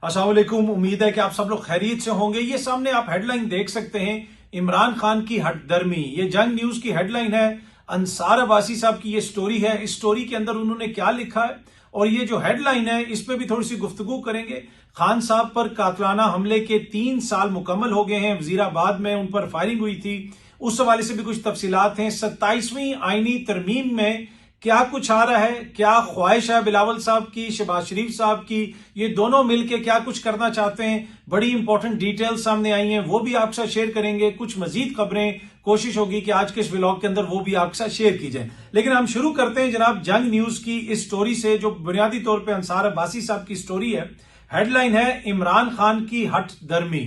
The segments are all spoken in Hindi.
अस्सलाम वालेकुम। उम्मीद है कि आप सब लोग खैरियत से होंगे। ये सामने आप हेडलाइन देख सकते हैं, इमरान खान की हटदर्मी। ये जंग न्यूज की हेडलाइन है। अंसार अब्बासी साहब की ये स्टोरी है। इस स्टोरी के अंदर उन्होंने क्या लिखा है और ये जो हेडलाइन है इस पे भी थोड़ी सी गुफ्तगू करेंगे। खान साहब पर कातलाना हमले के 3 साल मुकम्मल हो गए हैं। वजीराबाद में उन पर फायरिंग हुई थी, उस हवाले से भी कुछ तफसीलात हैं। 27वीं आईनी तरमीम में क्या कुछ आ रहा है, क्या ख्वाहिश है बिलावल साहब की, शहबाज शरीफ साहब की, ये दोनों मिलकर क्या कुछ करना चाहते हैं। बड़ी इंपॉर्टेंट डिटेल्स सामने आई हैं, वो भी आपके साथ शेयर करेंगे। कुछ मजीद खबरें कोशिश होगी कि आज के इस व्लॉग के अंदर वो भी आपके साथ शेयर की जाए। लेकिन हम शुरू करते हैं जनाब जंग न्यूज की इस स्टोरी से, जो बुनियादी तौर पर अंसार अब्बासी साहब की स्टोरी है। हेडलाइन है इमरान खान की हटदर्मी।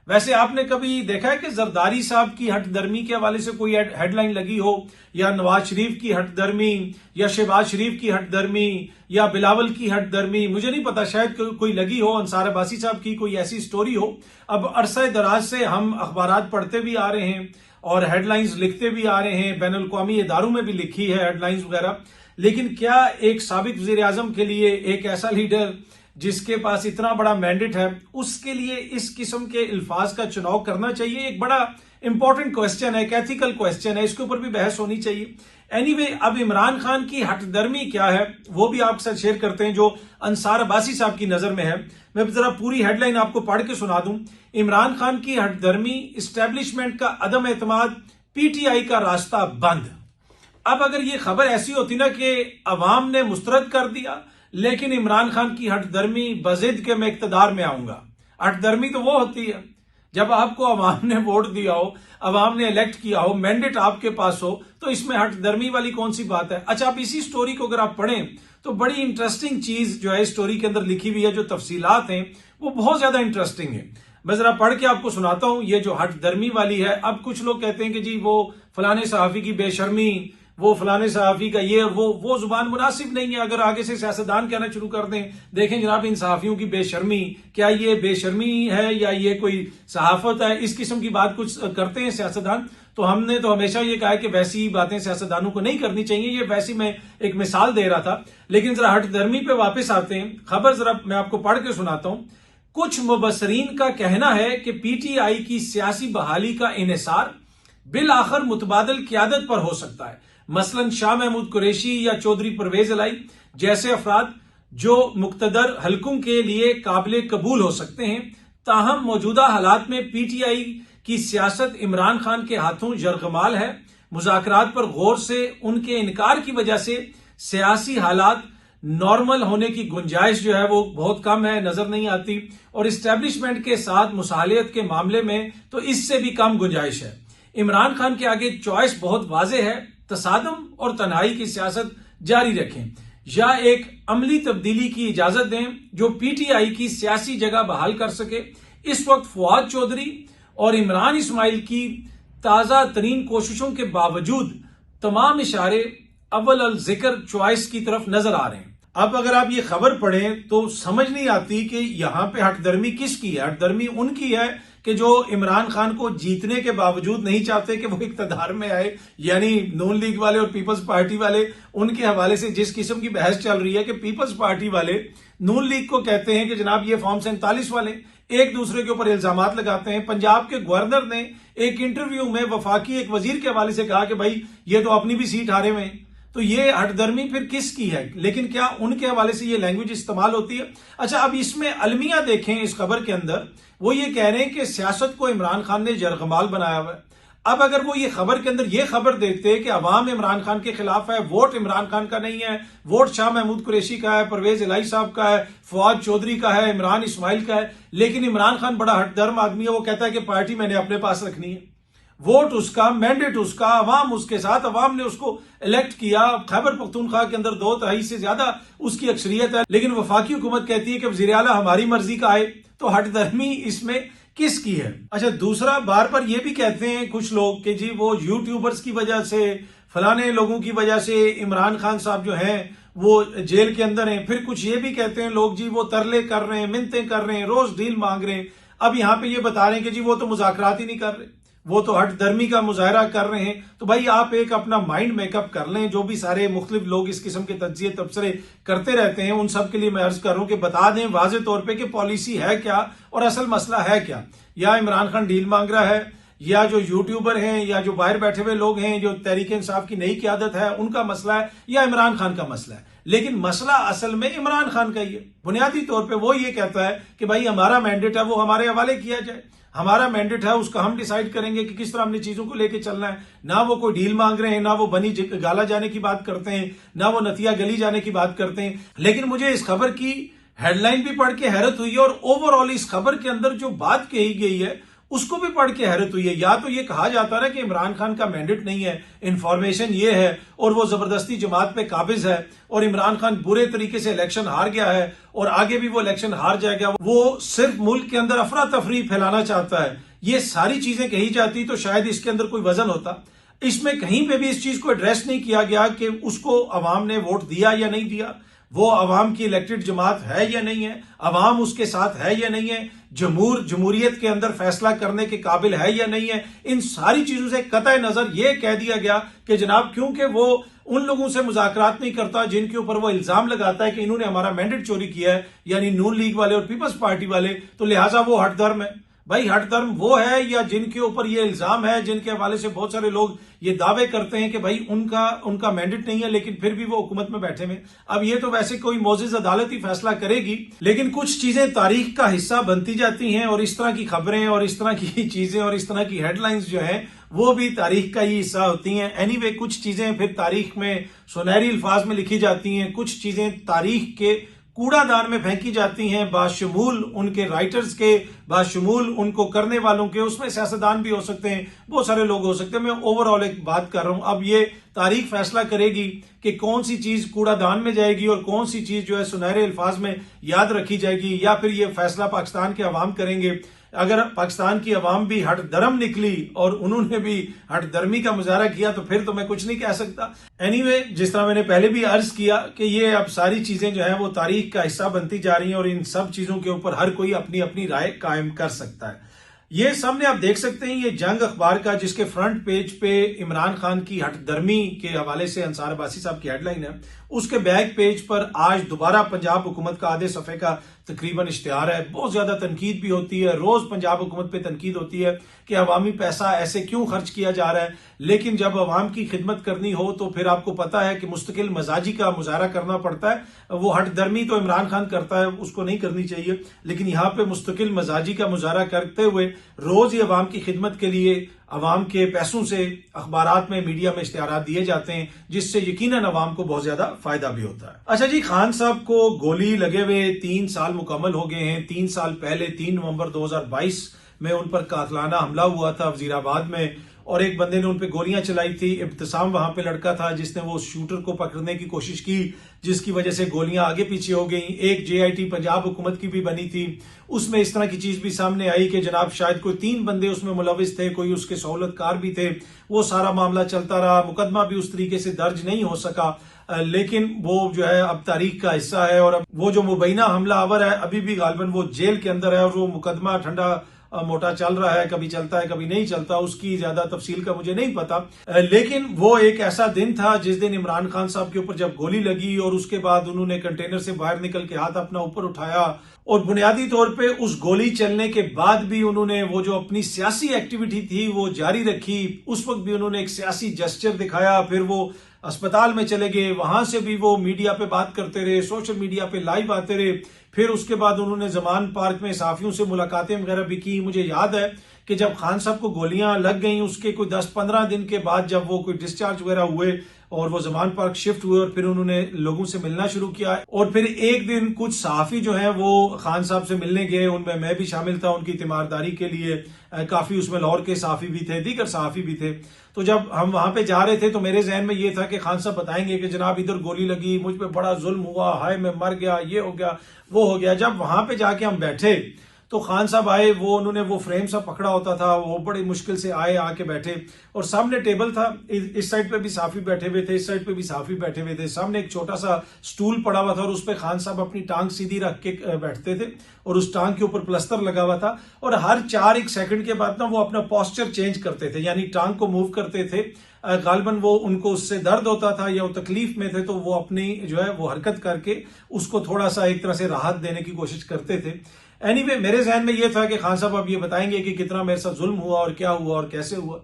वैसे आपने कभी देखा है कि जरदारी साहब की हटदर्मी के हवाले से कोई हेडलाइन लगी हो, या नवाज शरीफ की हटदर्मी, या शहबाज शरीफ की हटदर्मी, या बिलावल की हटदर्मी? मुझे नहीं पता, शायद कोई लगी हो। अंसार अब्बासी साहब की कोई ऐसी स्टोरी हो। अब अरसा दराज से हम अखबारात पढ़ते भी आ रहे हैं और हेडलाइंस लिखते भी आ रहे हैं, बैनुल अक़वामी इदारों में भी लिखी है हेडलाइंस वगैरह। लेकिन क्या एक साबिक वज़ीर आज़म के लिए, एक ऐसा लीडर जिसके पास इतना बड़ा मैंडेट है, उसके लिए इस किस्म के अल्फाज का चुनाव करना चाहिए? एक बड़ा इंपॉर्टेंट क्वेश्चन है, एक एथिकल क्वेश्चन है, इसके ऊपर भी बहस होनी चाहिए। एनीवे, अब इमरान खान की हटदर्मी क्या है वो भी आपके साथ शेयर करते हैं, जो अंसार अब्बासी साहब की नजर में है। मैं जरा पूरी हेडलाइन आपको पढ़ के सुना दूं। इमरान खान की हटदर्मी, इस्टेब्लिशमेंट का अदम एतमाद, पीटीआई का रास्ता बंद। अब अगर ये खबर ऐसी होती ना कि अवाम ने मुस्तरद कर दिया, लेकिन इमरान खान की हटदर्मी बजिद के मैं इक्तदार में आऊंगा। हटदर्मी तो वो होती है जब आपको अवाम ने वोट दिया हो, अवाम ने इलेक्ट किया हो, मैंडेट आपके पास हो, तो इसमें हटदर्मी वाली कौन सी बात है। अच्छा, आप इसी स्टोरी को अगर आप पढ़ें तो बड़ी इंटरेस्टिंग चीज जो है स्टोरी के अंदर लिखी हुई है, जो तफसीलात हैं वो बहुत ज्यादा इंटरेस्टिंग है। मैं जरा पढ़ के आपको सुनाता हूं ये जो हटदर्मी वाली है। अब कुछ लोग कहते हैं कि जी वो फलाने सहाफी की बेशर्मी, वो फलाने सहाफी का ये, वो जुबान मुनासिब नहीं है। अगर आगे से सियासतदान कहना शुरू कर दें, देखें जनाब इन सहाफियों की बेशर्मी, क्या ये बेशर्मी है या ये कोई सहाफत है? इस किस्म की बात कुछ करते हैं सियासतदान। तो हमने तो हमेशा ये कहा है कि वैसी बातें सियासतदानों को नहीं करनी चाहिए। ये वैसी मैं एक मिसाल दे रहा था। लेकिन जरा हटदर्मी पे वापस आते हैं। खबर जरा मैं आपको पढ़ के सुनाता हूं। कुछ मुबसरीन का कहना है कि पीटीआई की सियासी बहाली का इन्हिसार बिल आखिर मुतबादल क़यादत पर हो सकता है। मसलन शाह महमूद कुरैशी या चौधरी परवेज इलाई जैसे अफराद जो मुक्तदर हलकों के लिए काबिल कबूल हो सकते हैं। ताहम मौजूदा हालात में पीटीआई की सियासत इमरान खान के हाथों यरगमाल है। मुज़ाकरात पर गौर से उनके इनकार की वजह से सियासी हालात नॉर्मल होने की गुंजाइश जो है वो बहुत कम है, नजर नहीं आती। और इस्टेब्लिशमेंट के साथ मुसालियत के मामले में तो इससे भी कम गुंजाइश है। इमरान खान के आगे चॉइस बहुत वाजे है, तसादम और तन्हाई की सियासत जारी रखें या एक अमली तब्दीली की इजाजत दें जो पीटीआई की सियासी जगह बहाल कर सके। इस वक्त फवाद चौधरी और इमरान इस्माइल की ताजा तरीन कोशिशों के बावजूद तमाम इशारे अव्वल अल जिक्र चॉइस की तरफ नजर आ रहे हैं। अब अगर आप ये खबर पढ़ें तो समझ नहीं आती कि यहां पे हटदर्मी किसकी है। हटदर्मी उनकी है कि जो इमरान खान को जीतने के बावजूद नहीं चाहते कि वो इक्तदार में आए, यानी नून लीग वाले और पीपल्स पार्टी वाले। उनके हवाले से जिस किस्म की बहस चल रही है कि पीपल्स पार्टी वाले नून लीग को कहते हैं कि जनाब ये फॉर्म 47 वाले एक दूसरे के ऊपर इल्जामात लगाते हैं। पंजाब के गवर्नर ने एक इंटरव्यू में वफाकी एक वजीर के हवाले से कहा कि भाई ये तो अपनी भी सीट हारे हुए हैं। तो ये हटदर्मी फिर किसकी है? लेकिन क्या उनके हवाले से ये लैंग्वेज इस्तेमाल होती है? अच्छा, अब इसमें अलमिया देखें इस खबर के अंदर, वो ये कह रहे हैं कि सियासत को इमरान खान ने यरगमाल बनाया हुआ है। अब अगर वो ये खबर के अंदर ये खबर देते कि अवाम इमरान खान के खिलाफ है, वोट इमरान खान का नहीं है, वोट शाह महमूद कुरैशी का है, परवेज इलाई साहब का है, फवाद चौधरी का है, इमरान इस्माइल का है, लेकिन इमरान खान बड़ा हटदर्म आदमी है, वो कहता है कि पार्टी मैंने अपने पास रखनी है, वोट उसका, मैंडेट उसका, अवाम उसके साथ, अवाम ने उसको इलेक्ट किया। खैबर पख्तूनख्वा के अंदर 2/3 से ज्यादा उसकी अक्सरियत है, लेकिन वफाकी हुकूमत कहती है कि वज़ीर आला हमारी मर्जी का आए। तो हटदर्मी इसमें किसकी है? अच्छा, दूसरा बार पर यह भी कहते हैं कुछ लोग कि जी वो यूट्यूबर्स की वजह से, फलाने लोगों की वजह से इमरान खान साहब जो हैं वो जेल के अंदर हैं। फिर कुछ ये भी कहते हैं लोग जी वो तरले कर रहे हैं, मिन्नतें कर रहे हैं, रोज डील मांग रहे हैं। अब यहां पे ये बता रहे हैं कि जी वो तो मुज़ाकरात ही नहीं कर रहे, वो तो हट धर्मी का मुजाहरा कर रहे हैं। तो भाई आप एक अपना माइंड मेकअप कर लें। जो भी सारे मुख्तलिफ लोग इस किस्म के तज्जिए तबसरे करते रहते हैं, उन सब के लिए मैं अर्ज कर रहा हूं कि बता दें वाज़े तौर पे कि पॉलिसी है क्या और असल मसला है क्या। या इमरान खान डील मांग रहा है, या जो यूट्यूबर हैं या जो बाहर बैठे हुए लोग हैं जो तहरीक इंसाफ की नई क़यादत है उनका मसला है, या इमरान खान का मसला है। लेकिन मसला असल में इमरान खान का ही है। बुनियादी तौर पे वो ये कहता है कि भाई हमारा मैंडेट है वो हमारे हवाले किया जाए, हमारा मैंडेट है उसका हम डिसाइड करेंगे कि किस तरह हमने चीजों को लेके चलना है। ना वो कोई डील मांग रहे हैं, ना वो बनी गाला जाने की बात करते हैं, ना वो नतिया गली जाने की बात करते हैं। लेकिन मुझे इस खबर की हेडलाइन भी पढ़ के हैरत हुई है और ओवरऑल इस खबर के अंदर जो बात कही गई है उसको भी पढ़ के हैरत हुई है। या तो ये कहा जाता है कि इमरान खान का मैंडेट नहीं है, इंफॉर्मेशन ये है और वो जबरदस्ती जमात पे काबिज है और इमरान खान बुरे तरीके से इलेक्शन हार गया है और आगे भी वो इलेक्शन हार जाएगा, वो सिर्फ मुल्क के अंदर अफरा तफरी फैलाना चाहता है। ये सारी चीजें कही जाती तो शायद इसके अंदर कोई वजन होता। इसमें कहीं पे भी इस चीज को एड्रेस नहीं किया गया कि उसको अवाम ने वोट दिया या नहीं दिया, वो अवाम की इलेक्टेड जमात है या नहीं है, अवाम उसके साथ है या नहीं है, जमहूरियत के अंदर फैसला करने के काबिल है या नहीं है। इन सारी चीजों से कतई नजर यह कह दिया गया कि जनाब क्योंकि वो उन लोगों से मुज़ाकरात नहीं करता जिनके ऊपर वो इल्जाम लगाता है कि इन्होंने हमारा मैंडेट चोरी किया है, यानी नून लीग वाले और पीपल्स पार्टी वाले, तो लिहाजा वो हट धर्म है। भाई हट धर्म वो है या जिनके ऊपर ये इल्जाम है, जिनके हवाले से बहुत सारे लोग ये दावे करते हैं कि भाई उनका मैंडेट नहीं है लेकिन फिर भी वो हुकूमत में बैठे हुए। अब ये तो वैसे कोई मोजिज अदालत ही फैसला करेगी, लेकिन कुछ चीजें तारीख का हिस्सा बनती जाती हैं और इस तरह की खबरें और इस तरह की चीजें और इस तरह की हेडलाइंस जो है वो भी तारीख का ही हिस्सा होती हैं। एनीवे कुछ चीजें फिर तारीख में सुनहरी अल्फाज में लिखी जाती हैं, कुछ चीजें तारीख के कूड़ादान में फेंकी जाती हैं, बाशमूल उनके राइटर्स के, बाशमूल उनको करने वालों के। उसमें सियासतदान भी हो सकते हैं, बहुत सारे लोग हो सकते हैं। मैं ओवरऑल एक बात कर रहा हूं। अब ये तारीख फैसला करेगी कि कौन सी चीज कूड़ादान में जाएगी और कौन सी चीज जो है सुनहरे अल्फाज में याद रखी जाएगी, या फिर ये फैसला पाकिस्तान के अवाम करेंगे। अगर पाकिस्तान की अवाम भी हट धर्म निकली और उन्होंने भी हट धर्मी का मुजाहरा किया तो फिर तो मैं कुछ नहीं कह सकता। एनीवे, जिस तरह मैंने पहले भी अर्ज किया कि ये अब सारी चीजें जो है वो तारीख का हिस्सा बनती जा रही हैं और इन सब चीजों के ऊपर हर कोई अपनी अपनी राय कायम कर सकता है। ये सामने आप देख सकते हैं, ये जंग अखबार का जिसके फ्रंट पेज पे इमरान खान की हट धर्मी के हवाले से अंसार अब्बासी साहब की हेडलाइन है, उसके बैक पेज पर आज दोबारा पंजाब हुकूमत का आधे सफे का तकरीबन इश्तिहार है। बहुत ज्यादा तनकीद भी होती है, रोज पंजाब हुकूमत पे तनकीद होती है कि अवामी पैसा ऐसे क्यों खर्च किया जा रहा है। लेकिन जब अवाम की खिदमत करनी हो तो फिर आपको पता है कि मुस्तकिल मजाजी का मुजाहरा करना पड़ता है। वो हट धर्मी तो इमरान खान करता है, उसको नहीं करनी चाहिए, लेकिन यहाँ पे मुस्तकिल मजाजी का मुजाहरा करते हुए रोज ही अवाम की खिदमत के लिए अवाम के पैसों से अखबारात में, मीडिया में इश्तिहारात दिए जाते हैं, जिससे यकीनन अवाम को बहुत ज्यादा फायदा भी होता है। अच्छा जी, खान साहब को गोली लगे हुए 3 साल मुकम्मल हो गए हैं। 3 साल पहले 3 नवंबर 2022 में उन पर कातलाना हमला हुआ था वजीराबाद में और एक बंदे ने उन पर गोलियां चलाई थी। इब्तिसाम वहां पे लड़का था जिसने वो शूटर को पकड़ने की कोशिश की, जिसकी वजह से गोलियां आगे पीछे हो गई। एक JIT पंजाब हुकूमत की भी बनी थी, उसमें इस तरह की चीज भी सामने आई कि जनाब शायद कोई 3 बंदे उसमें मुलविस थे, कोई उसके सहूलतकार भी थे। वो सारा मामला चलता रहा, मुकदमा भी उस तरीके से दर्ज नहीं हो सका, लेकिन वो जो है अब तारीख का हिस्सा है। और अब वो जो मुबैना हमलावर है अभी भी गालिबन वो जेल के अंदर है और वो मुकदमा ठंडा मोटा चल रहा है, कभी चलता है कभी नहीं चलता, उसकी ज्यादा तफसील का मुझे नहीं पता। लेकिन वो एक ऐसा दिन था जिस दिन इमरान खान साहब के ऊपर जब गोली लगी और उसके बाद उन्होंने कंटेनर से बाहर निकल के हाथ अपना ऊपर उठाया और बुनियादी तौर पे उस गोली चलने के बाद भी उन्होंने वो जो अपनी सियासी एक्टिविटी थी वो जारी रखी। उस वक्त भी उन्होंने एक सियासी जेस्चर दिखाया, फिर वो अस्पताल में चले गए, वहां से भी वो मीडिया पे बात करते रहे, सोशल मीडिया पे लाइव आते रहे। फिर उसके बाद उन्होंने जमान पार्क में सहाफियों से मुलाकातें वगैरह भी की। मुझे याद है कि जब खान साहब को गोलियां लग गई उसके कोई 10-15 दिन के बाद जब वो कोई डिस्चार्ज वगैरह हुए और वो जमान पार्क शिफ्ट हुए और फिर उन्होंने लोगों से मिलना शुरू किया। और फिर एक दिन कुछ सहाफी जो है वो खान साहब से मिलने गए, उनमें मैं भी शामिल था उनकी तीमारदारी के लिए। काफी उसमें लाहौर के सहाफी भी थे, दीगर सहाफी भी थे। तो जब हम वहां पे जा रहे थे तो मेरे जहन में ये था कि खान साहब बताएंगे कि जनाब इधर गोली लगी, मुझ पे बड़ा जुल्म हुआ, हाय मैं मर गया, ये हो गया वो हो गया। जब वहां पे जाके हम बैठे तो खान साहब आए, वो उन्होंने वो फ्रेम सा पकड़ा होता था, वो बड़ी मुश्किल से आए, आके बैठे और सामने टेबल था, इस साइड पे भी साफी बैठे हुए थे, इस साइड पे भी साफी बैठे हुए थे, सामने एक छोटा सा स्टूल पड़ा हुआ था और उस पर खान साहब अपनी टांग सीधी रख के बैठते थे और उस टांग के ऊपर प्लस्तर लगा हुआ था और हर 4 सेकंड के बाद ना वो अपना पोस्चर चेंज करते थे, यानी टांग को मूव करते थे। गालबन वो उनको उससे दर्द होता था या वो तकलीफ में थे तो वो अपनी जो है वो हरकत करके उसको थोड़ा सा एक तरह से राहत देने की कोशिश करते थे। एनीवे, मेरे जहन में ये था कि खान साहब अब ये बताएंगे कि कितना मेरे साथ जुल्म हुआ और क्या हुआ और कैसे हुआ।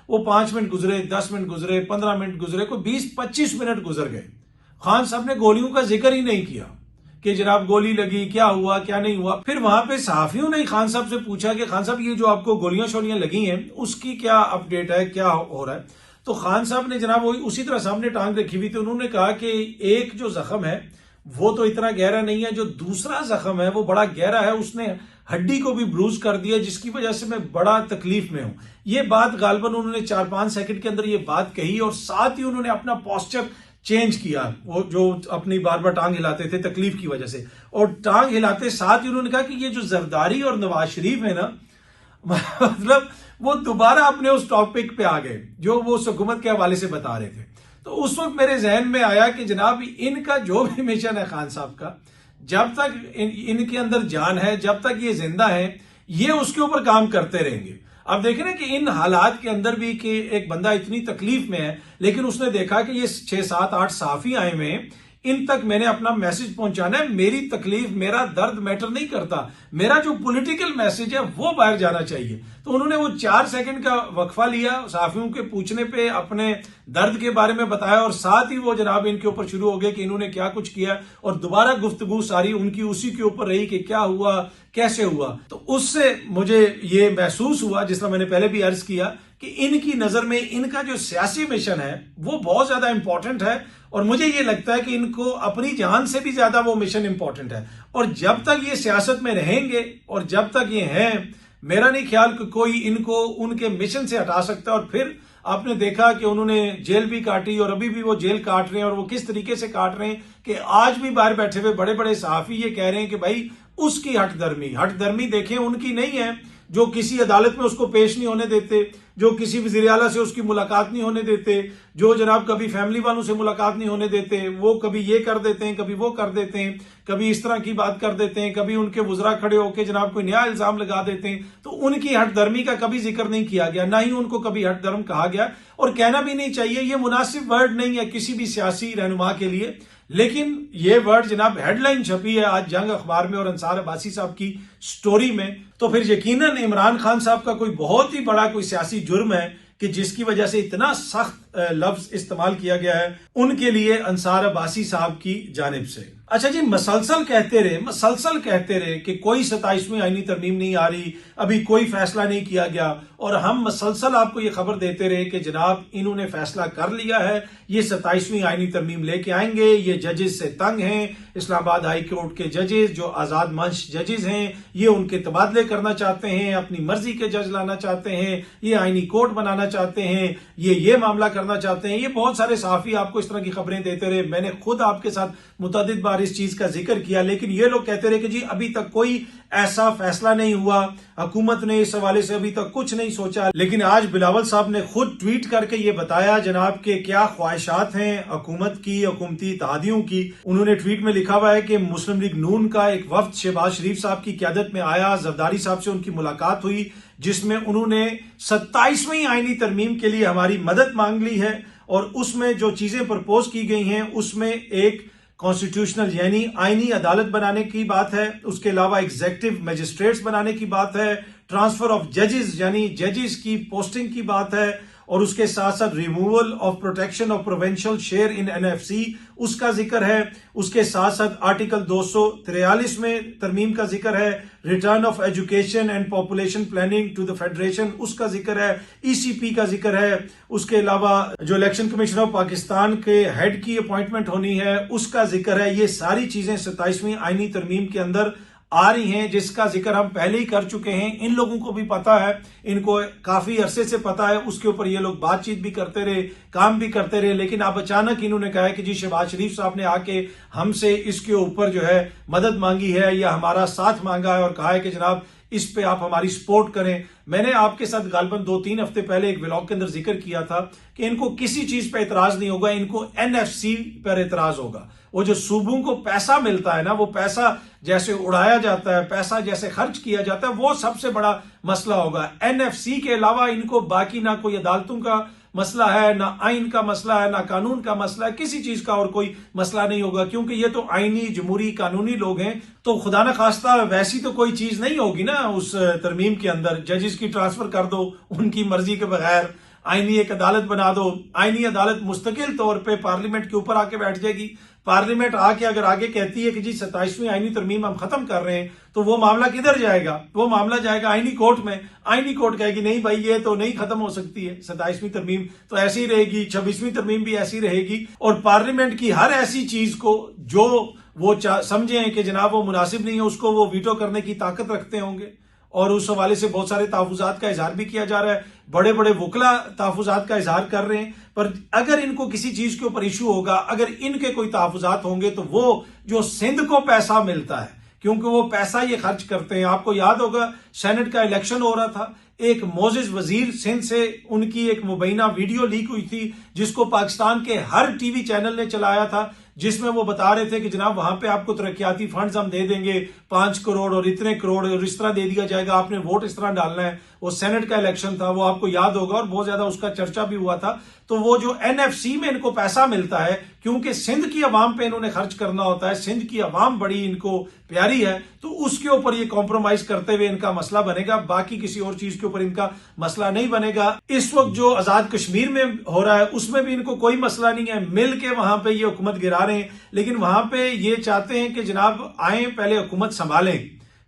वो 5 मिनट गुजरे, 10 मिनट गुजरे, 15 मिनट गुजरे, कोई 20-25 मिनट गुजर गए। खान साहब ने गोलियों का जिक्र ही नहीं किया कि जनाब गोली लगी, क्या हुआ क्या नहीं हुआ। फिर वहां पे सहाफियों ने खान साहब से पूछा कि खान साहब ये जो आपको गोलियां शोलियां लगी हैं उसकी क्या अपडेट है, क्या हो रहा है। तो खान साहब ने जनाब वही उसी तरह सामने टांग रखी हुई थी, उन्होंने कहा कि एक जो जख्म है वो तो इतना गहरा नहीं है, जो दूसरा जख्म है वो बड़ा गहरा है, उसने हड्डी को भी ब्रूज कर दिया जिसकी वजह से मैं बड़ा तकलीफ में हूं। ये बात गालबन उन्होंने 4-5 सेकंड के अंदर ये बात कही और साथ ही उन्होंने अपना पोस्चर चेंज किया, वो जो अपनी बार बार टांग हिलाते थे तकलीफ की वजह से, और टांग हिलाते साथ ही उन्होंने कहा कि ये जो जरदारी और नवाज शरीफ है ना मतलब वो दोबारा अपने उस टॉपिक पे आ गए जो वो उस हुकूमत के हवाले से बता रहे थे। तो उस वक्त मेरे जहन में आया कि जनाब इनका जो भी मिशन है खान साहब का, जब तक इनके अंदर जान है, जब तक ये जिंदा है, ये उसके ऊपर काम करते रहेंगे। अब देखें ना कि इन हालात के अंदर भी कि एक बंदा इतनी तकलीफ में है लेकिन उसने देखा कि ये 6-7-8 साफी आए हुए हैं, इन तक मैंने अपना मैसेज पहुंचाना है, मेरी तकलीफ मेरा दर्द मैटर नहीं करता, मेरा जो पॉलिटिकल मैसेज है वो बाहर जाना चाहिए। तो उन्होंने वो 4 सेकंड का वक्फा लिया, साफियों के पूछने पे अपने दर्द के बारे में बताया और साथ ही वो जनाब इनके ऊपर शुरू हो गए कि इन्होंने क्या कुछ किया और दोबारा गुफ्तगू सारी उनकी उसी के ऊपर रही कि क्या हुआ कैसे हुआ। तो उससे मुझे ये महसूस हुआ, जिस तरह मैंने पहले भी अर्ज किया, कि इनकी नजर में इनका जो सियासी मिशन है वो बहुत ज्यादा इंपॉर्टेंट है और मुझे ये लगता है कि इनको अपनी जान से भी ज्यादा वो मिशन इंपॉर्टेंट है। और जब तक ये सियासत में रहेंगे और जब तक ये हैं, मेरा नहीं ख्याल कि कोई इनको उनके मिशन से हटा सकता है। और फिर आपने देखा कि उन्होंने जेल भी काटी और अभी भी वो जेल काट रहे हैं, और वो किस तरीके से काट रहे हैं कि आज भी बाहर बैठे हुए बड़े बड़े सहाफी ये कह रहे हैं कि भाई उसकी हटदर्मी देखें उनकी नहीं है, जो किसी अदालत में उसको पेश नहीं होने देते, जो किसी वज़ीर आला से उसकी मुलाकात नहीं होने देते, जो जनाब कभी फैमिली वालों से मुलाकात नहीं होने देते, वो कभी ये कर देते हैं, कभी वो कर देते हैं, कभी इस तरह की बात कर देते हैं, कभी उनके वुज़रा खड़े होकर जनाब कोई नया इल्जाम लगा देते हैं। तो उनकी हटदर्मी का कभी जिक्र नहीं किया गया, ना ही उनको कभी हटदर्म कहा गया और कहना भी नहीं चाहिए, ये मुनासिब वर्ड नहीं है किसी भी सियासी रहनुमा के लिए। लेकिन ये वर्ड जनाब हेडलाइन छपी है आज जंग अखबार में और अंसार अब्बासी साहब की स्टोरी में, तो फिर यकीनन इमरान खान साहब का कोई बहुत ही बड़ा कोई सियासी जुर्म है कि जिसकी वजह से इतना सख्त लफ्ज इस्तेमाल किया गया है उनके लिए अंसार अब्बासी साहब की जानिब से। अच्छा जी, मसलसल कहते रहे कि कोई 27वीं आईनी तरमीम नहीं आ रही, अभी कोई फैसला नहीं किया गया, और हम मसलसल आपको ये खबर देते रहे कि जनाब इन्होंने फैसला कर लिया है, ये 27वीं आईनी तरमीम लेके आएंगे, ये जजेस से तंग हैं, इस्लामाबाद हाई कोर्ट के जजेस जो आजाद मंच जजेस हैं ये उनके तबादले करना चाहते हैं, अपनी मर्जी के जज लाना चाहते हैं, ये आईनी कोर्ट बनाना चाहते हैं, ये मामला करना चाहते हैं। ये बहुत सारे सहाफी आपको इस तरह की खबरें देते रहे, मैंने खुद आपके साथ मुतअद्दिद बार इस चीज का जिक्र किया, लेकिन ये लोग कहते रहे कि जी अभी तक कोई ऐसा फैसला नहीं हुआ, हुकूमत ने इस हवाले से अभी तक कुछ नहीं सोचा। लेकिन आज बिलावल साहब ने खुद ट्वीट करके ये बताया जनाब के क्या ख्वाहिशात हैं हुकूमत की, हुकूमती इत्तेहादियों की। उन्होंने ट्वीट में लिखा हुआ है कि मुस्लिम लीग नून का एक वफ्द शहबाज शरीफ साहब की क़यादत में आया, जरदारी साहब से उनकी मुलाकात हुई जिसमें उन्होंने 27वीं आईनी तरमीम के लिए हमारी मदद मांग ली है, और उसमें जो चीजें प्रपोज की गई हैं उसमें एक कॉन्स्टिट्यूशनल यानी आईनी अदालत बनाने की बात है, उसके अलावा एग्जीक्यूटिव मजिस्ट्रेट्स बनाने की बात है, ट्रांसफर ऑफ जजेस यानी जजेस की पोस्टिंग की बात है, और उसके साथ साथ removal of protection of provincial share in NFC उसका जिक्र है, उसके साथ साथ आर्टिकल 243 में तरमीम का जिक्र है, return of education and population planning to the federation उसका जिक्र है, ईसीपी का जिक्र है, उसके अलावा जो इलेक्शन कमीशन ऑफ पाकिस्तान के हेड की अपॉइंटमेंट होनी है उसका जिक्र है। ये सारी चीजें 27वीं आईनी तरमीम के अंदर आ रही हैं, जिसका जिक्र हम पहले ही कर चुके हैं। इन लोगों को भी पता है, इनको काफी अरसे से पता है, उसके ऊपर ये लोग बातचीत भी करते रहे, काम भी करते रहे। लेकिन अब अचानक इन्होंने कहा है कि जी शहबाज शरीफ साहब ने आके हमसे इसके ऊपर जो है मदद मांगी है या हमारा साथ मांगा है और कहा है कि जनाब इस पे आप हमारी सपोर्ट करें। मैंने आपके साथ गालबन 2-3 हफ्ते पहले एक व्लॉग के अंदर जिक्र किया था कि इनको किसी चीज पे एतराज नहीं होगा, इनको एनएफसी पर एतराज होगा। वो जो सूबों को पैसा मिलता है ना, वो पैसा जैसे उड़ाया जाता है, पैसा जैसे खर्च किया जाता है, वो सबसे बड़ा मसला होगा। एनएफसी के अलावा इनको बाकी ना कोई अदालतों का मसला है, ना आइन का मसला है, ना कानून का मसला है, किसी चीज का और कोई मसला नहीं होगा, क्योंकि ये तो आईनी जमहूरी कानूनी लोग हैं। तो खुदा न खास्ता वैसी तो कोई चीज नहीं होगी ना उस तरमीम के अंदर, जजेस की ट्रांसफर कर दो उनकी मर्जी के बगैर, आईनी एक अदालत बना दो, आईनी अदालत मुस्तकिल तौर पे पार्लियामेंट के ऊपर आके बैठ जाएगी। पार्लियामेंट आके अगर आगे कहती है कि जी 27वीं आईनी तरमीम हम खत्म कर रहे हैं, तो वो मामला किधर जाएगा? वो मामला जाएगा आईनी कोर्ट में। आईनी कोर्ट कहेगी नहीं भाई ये तो नहीं खत्म हो सकती है, 27वीं तरमीम तो ऐसी ही रहेगी, 26वीं तरमीम भी ऐसी रहेगी। और पार्लियामेंट की हर ऐसी चीज को जो वो समझे कि जनाब वो मुनासिब नहीं है, उसको वो वीटो करने की ताकत रखते होंगे। और उस हवाले से बहुत सारे तहफुजात का इजहार भी किया जा रहा है, बड़े बड़े वकला तहफुजात का इजहार कर रहे हैं। पर अगर इनको किसी चीज के ऊपर इशू होगा, अगर इनके कोई तहफुजात होंगे, तो वो जो सिंध को पैसा मिलता है, क्योंकि वो पैसा ये खर्च करते हैं। आपको याद होगा सेनेट का इलेक्शन हो रहा था, एक मोजिज वजीर सिंध से उनकी एक मुबैना वीडियो लीक हुई थी, जिसको पाकिस्तान के हर टीवी चैनल ने चलाया था, जिसमें वो बता रहे थे कि जनाब वहां पे आपको तरक्याती फंड्स हम दे देंगे 5 करोड़ और इतने करोड़ और इस तरह दे दिया जाएगा, आपने वोट इस तरह डालना है। वो सेनेट का इलेक्शन था, वो आपको याद होगा, और बहुत ज्यादा उसका चर्चा भी हुआ था। तो वो जो एनएफसी में इनको पैसा मिलता है, क्योंकि सिंध की अवाम पे इन्होंने खर्च करना होता है, सिंध की अवाम बड़ी इनको प्यारी है, तो उसके ऊपर ये कॉम्प्रोमाइज करते हुए इनका मसला बनेगा, बाकी किसी और चीज के ऊपर इनका मसला नहीं बनेगा। इस वक्त जो आजाद कश्मीर में हो रहा है उसमें भी इनको कोई मसला नहीं है, मिल के वहां पे ये हुकूमत गिरा रहे हैं। लेकिन वहां पे ये चाहते हैं कि जनाब आए पहले हुकूमत संभालें,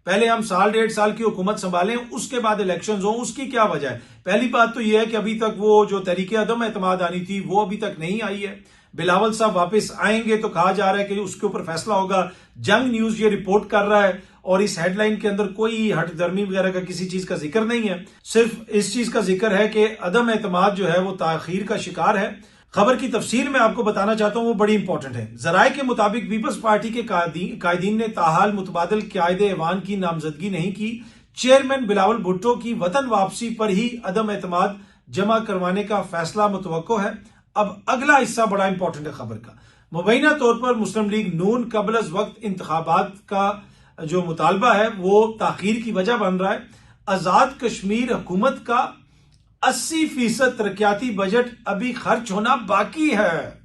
पहले हम 1.5 साल की हुकूमत संभालें, उसके बाद इलेक्शंस हो। उसकी क्या वजह है? पहली बात तो यह है कि अभी तक वो जो तहरीके अदम एतमाद आनी थी वो अभी तक नहीं आई है। बिलावल साहब वापस आएंगे तो कहा जा रहा है कि उसके ऊपर फैसला होगा। जंग न्यूज ये रिपोर्ट कर रहा है और इस हेडलाइन के अंदर कोई हटदर्मी वगैरह का किसी चीज का जिक्र नहीं है, सिर्फ इस चीज का जिक्र है कि अदम एतमाद जो है वो ताखीर का शिकार है। खबर की तफसील में आपको बताना चाहता हूं, वो बड़ी इंपॉर्टेंट है। जराये के मुताबिक पीपल्स पार्टी के कायदीन ने ताहाल मुतबादल कायदे ऐवान की नामजदगी नहीं की। चेयरमैन बिलावल भुट्टो की वतन वापसी पर ही अदम एतमाद जमा करवाने का फैसला मुतवक्को है। अब अगला हिस्सा बड़ा इंपॉर्टेंट है खबर का। मुबैना तौर पर मुस्लिम लीग नून कबल अज वक्त इंतखाबात का जो मुतालबा है वो ताखीर की वजह बन रहा है। आजाद कश्मीर हुकूमत का 80% तरक्याती बजट अभी खर्च होना बाकी है।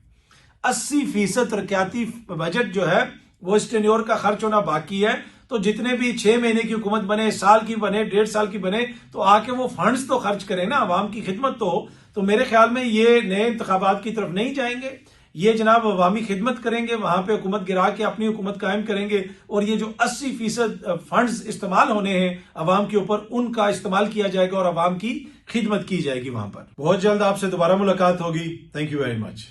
80% तरक्याती बजट जो है वो इस टेन्योर का खर्च होना बाकी है। तो जितने भी 6 महीने की हुकूमत बने, साल की बने, 1.5 साल की बने, तो आके वो फंड्स तो खर्च करें ना, आवाम की खिदमत तो हो। तो मेरे ख्याल में ये नए इंतखाबात की तरफ नहीं जाएंगे, ये जनाब अवामी खिदमत करेंगे, वहां पे हुकूमत गिरा के अपनी हुकूमत कायम करेंगे। और ये जो 80% फंड्स इस्तेमाल होने हैं अवाम के ऊपर, उनका इस्तेमाल किया जाएगा और अवाम की खिदमत की जाएगी वहां पर। बहुत जल्द आपसे दोबारा मुलाकात होगी। Thank you very much.